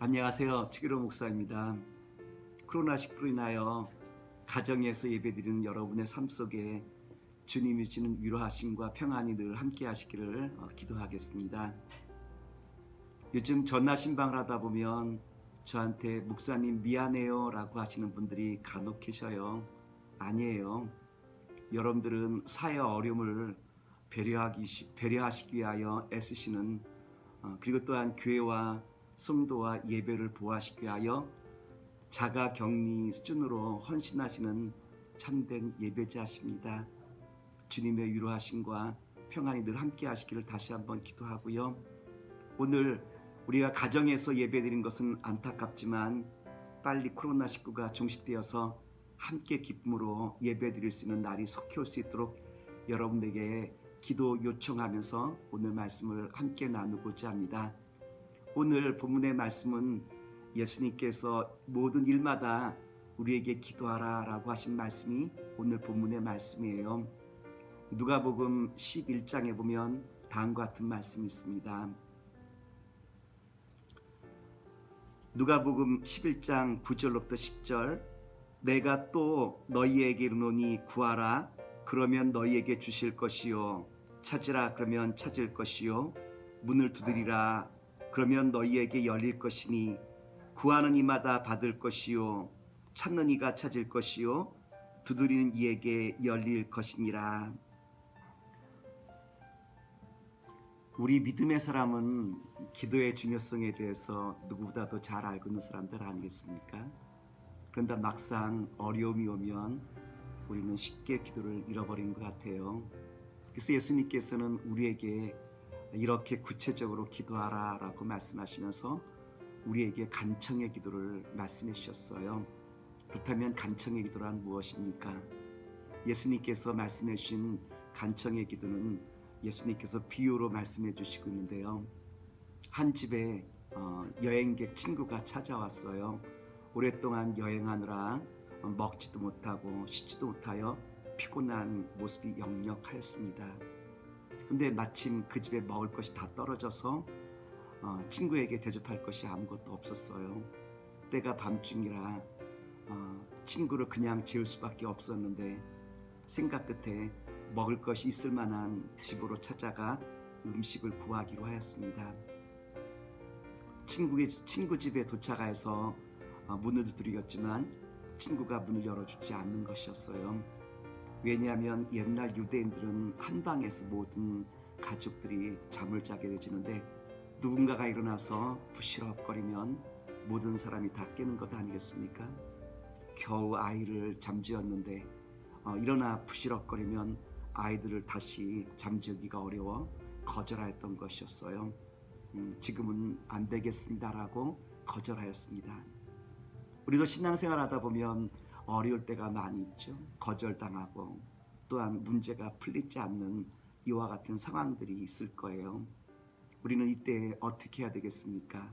안녕하세요. 최기로 목사입니다. 코로나19로 인하여 가정에서 예배드리는 여러분의 삶 속에 주님이 주시는 위로하심과 평안이 늘 함께 하시기를 기도하겠습니다. 요즘 전화 신방을 하다 보면 저한테 목사님 미안해요 라고 하시는 분들이 간혹 계셔요. 아니에요. 여러분들은 사회 어려움을 배려하시기 위하여 애쓰시는 그리고 또한 교회와 성도와 예배를 보호하시기 위하여 자가격리 수준으로 헌신하시는 참된 예배자십니다. 주님의 위로하심과 평안이 늘 함께 하시기를 다시 한번 기도하고요. 오늘 우리가 가정에서 예배드린 것은 안타깝지만 빨리 코로나19가 종식되어서 함께 기쁨으로 예배드릴 수 있는 날이 속히 올 수 있도록 여러분에게 기도 요청하면서 오늘 말씀을 함께 나누고자 합니다. 오늘 본문의 말씀은 예수님께서 모든 일마다 우리에게 기도하라 라고 하신 말씀이 오늘 본문의 말씀이에요. 누가복음 11장에 보면 다음과 같은 말씀이 있습니다. 누가복음 11장 9절로부터 10절 내가 또 너희에게 이르노니 구하라 그러면 너희에게 주실 것이요 찾으라 그러면 찾을 것이요 문을 두드리라 그러면 너희에게 열릴 것이니 구하는 이마다 받을 것이요 찾는 이가 찾을 것이요 두드리는 이에게 열릴 것이니라. 우리 믿음의 사람은 기도의 중요성에 대해서 누구보다도 잘 알고 있는 사람들 아니겠습니까? 그런데 막상 어려움이 오면 우리는 쉽게 기도를 잃어버리는 것 같아요. 그래서 예수님께서는 우리에게 이렇게 구체적으로 기도하라 라고 말씀하시면서 우리에게 간청의 기도를 말씀해 주셨어요. 그렇다면 간청의 기도란 무엇입니까? 예수님께서 말씀해 주신 간청의 기도는 예수님께서 비유로 말씀해 주시고 있는데요. 한 집에 여행객 친구가 찾아왔어요. 오랫동안 여행하느라 먹지도 못하고 쉬지도 못하여 피곤한 모습이 역력하였습니다. 근데 마침 그 집에 먹을 것이 다 떨어져서 친구에게 대접할 것이 아무것도 없었어요. 때가 밤중이라 친구를 그냥 재울 수밖에 없었는데 생각 끝에 먹을 것이 있을 만한 집으로 찾아가 음식을 구하기로 하였습니다. 친구 집에 도착해서 문을 두드렸지만 친구가 문을 열어주지 않는 것이었어요. 왜냐하면 옛날 유대인들은 한 방에서 모든 가족들이 잠을 자게 되지는데 누군가가 일어나서 부시럭거리면 모든 사람이 다 깨는 것 아니겠습니까? 겨우 아이를 잠재웠는데 일어나 부시럭거리면 아이들을 다시 잠재우기가 어려워 거절하였던 것이었어요. 지금은 안 되겠습니다라고 거절하였습니다. 우리도 신앙생활 하다 보면 어려울 때가 많이 있죠. 거절당하고 또한 문제가 풀리지 않는 이와 같은 상황들이 있을 거예요. 우리는 이때 어떻게 해야 되겠습니까?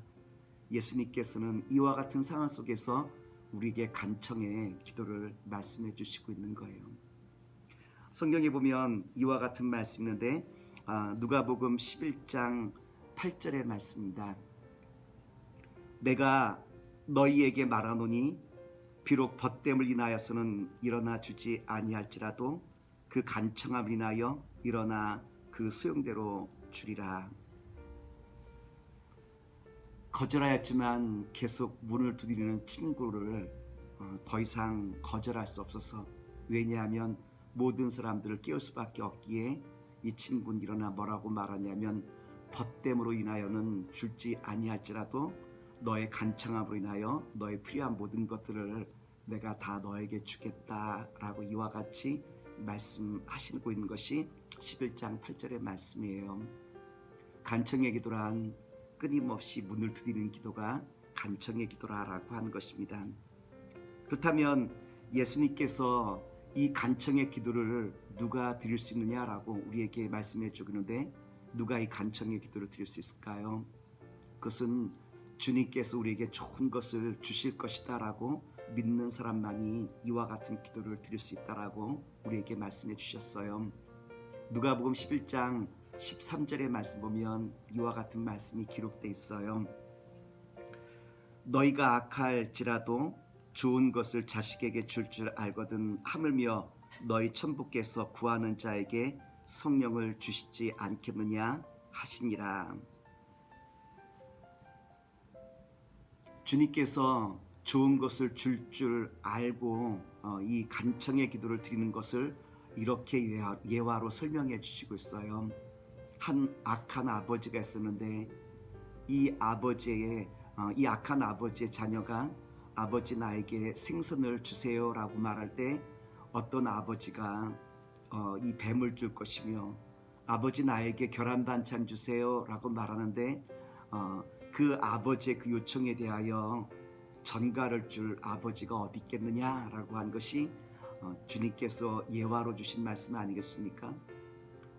예수님께서는 이와 같은 상황 속에서 우리에게 간청의 기도를 말씀해 주시고 있는 거예요. 성경에 보면 이와 같은 말씀이 있는데 누가복음 11장 8절의 말씀입니다. 내가 너희에게 말하노니 비록 벗됨을 인하여서는 일어나 주지 아니할지라도 그 간청함을 인하여 일어나 그 소용대로 주리라. 거절하였지만 계속 문을 두드리는 친구를 더 이상 거절할 수 없어서 왜냐하면 모든 사람들을 깨울 수밖에 없기에 이 친구는 일어나 뭐라고 말하냐면 벗됨으로 인하여는 줄지 아니할지라도 너의 간청함으로 인하여 너의 필요한 모든 것들을 내가 다 너에게 주겠다라고 이와 같이 말씀하시고 있는 것이 11장 8절의 말씀이에요. 간청의 기도란 끊임없이 문을 두드리는 기도가 간청의 기도라고 하는 것입니다. 그렇다면 예수님께서 이 간청의 기도를 누가 드릴 수 있느냐라고 우리에게 말씀해 주는데 누가 이 간청의 기도를 드릴 수 있을까요? 그것은 주님께서 우리에게 좋은 것을 주실 것이다 라고 믿는 사람만이 이와 같은 기도를 드릴 수 있다라고 우리에게 말씀해 주셨어요. 누가복음 11장 13절의 말씀 보면 이와 같은 말씀이 기록되어 있어요. 너희가 악할지라도 좋은 것을 자식에게 줄 줄 알거든 하물며 너희 천부께서 구하는 자에게 성령을 주시지 않겠느냐 하시니라. 주님께서 좋은 것을 줄 알고 이 간청의 기도를 드리는 것을 이렇게 예화로 설명해 주시고 있어요. 한 악한 아버지가 있었는데 이 악한 아버지의 자녀가 아버지 나에게 생선을 주세요라고 말할 때 어떤 아버지가 이 뱀을 줄 것이며 아버지 나에게 계란 반찬 주세요라고 말하는데 그 아버지의 그 요청에 대하여 전가를 줄 아버지가 어디 있겠느냐라고 한 것이 주님께서 예화로 주신 말씀 아니겠습니까?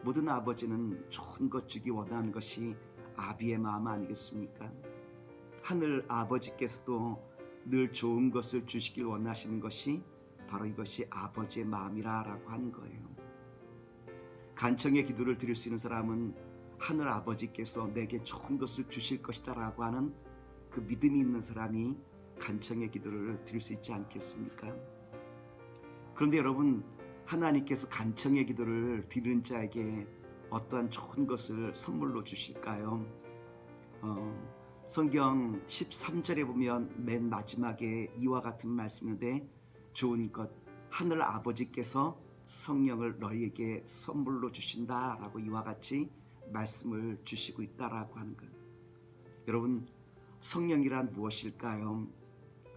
모든 아버지는 좋은 것 주기 원하는 것이 아비의 마음 아니겠습니까? 하늘 아버지께서도 늘 좋은 것을 주시길 원하시는 것이 바로 이것이 아버지의 마음이라고 하는 거예요. 간청의 기도를 드릴 수 있는 사람은 하늘 아버지께서 내게 좋은 것을 주실 것이다 라고 하는 그 믿음이 있는 사람이 간청의 기도를 드릴 수 있지 않겠습니까? 그런데 여러분, 하나님께서 간청의 기도를 드리는 자에게 어떠한 좋은 것을 선물로 주실까요? 성경 13절에 보면 맨 마지막에 이와 같은 말씀인데 좋은 것 하늘 아버지께서 성령을 너희에게 선물로 주신다라고 이와 같이 말씀을 주시고 있다라고 하는 것. 여러분, 성령이란 무엇일까요?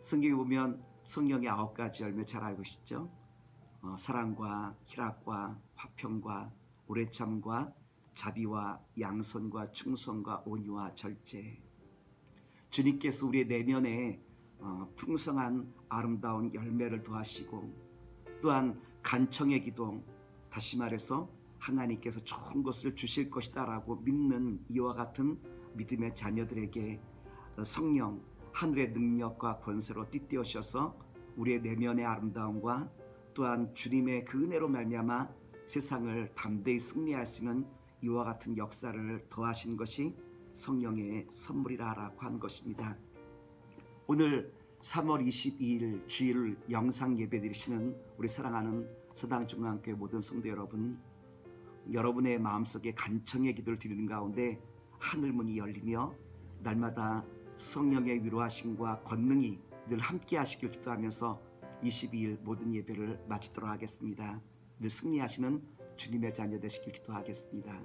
성경에 보면 성령의 9가지 열매 잘 알고 계시죠? 사랑과 희락과 화평과 오래참과 자비와 양선과 충성과 온유와 절제. 주님께서 우리의 내면에 풍성한 아름다운 열매를 더하시고 또한 간청의 기도, 다시 말해서 하나님께서 좋은 것을 주실 것이다 라고 믿는 이와 같은 믿음의 자녀들에게 성령, 하늘의 능력과 권세로 띠띠우셔서 우리의 내면의 아름다움과 또한 주님의 그 은혜로 말미암아 세상을 담대히 승리할 수 있는 이와 같은 역사를 더하신 것이 성령의 선물이라고 한 것입니다. 오늘 3월 22일 주일 영상 예배 드리시는 우리 사랑하는 서당중앙교회 모든 성도 여러분, 여러분의 마음속에 간청의 기도를 드리는 가운데 하늘문이 열리며 날마다 성령의 위로하심과 권능이 늘 함께 하시길 기도하면서 22일 모든 예배를 마치도록 하겠습니다. 늘 승리하시는 주님의 자녀 되시길 기도하겠습니다.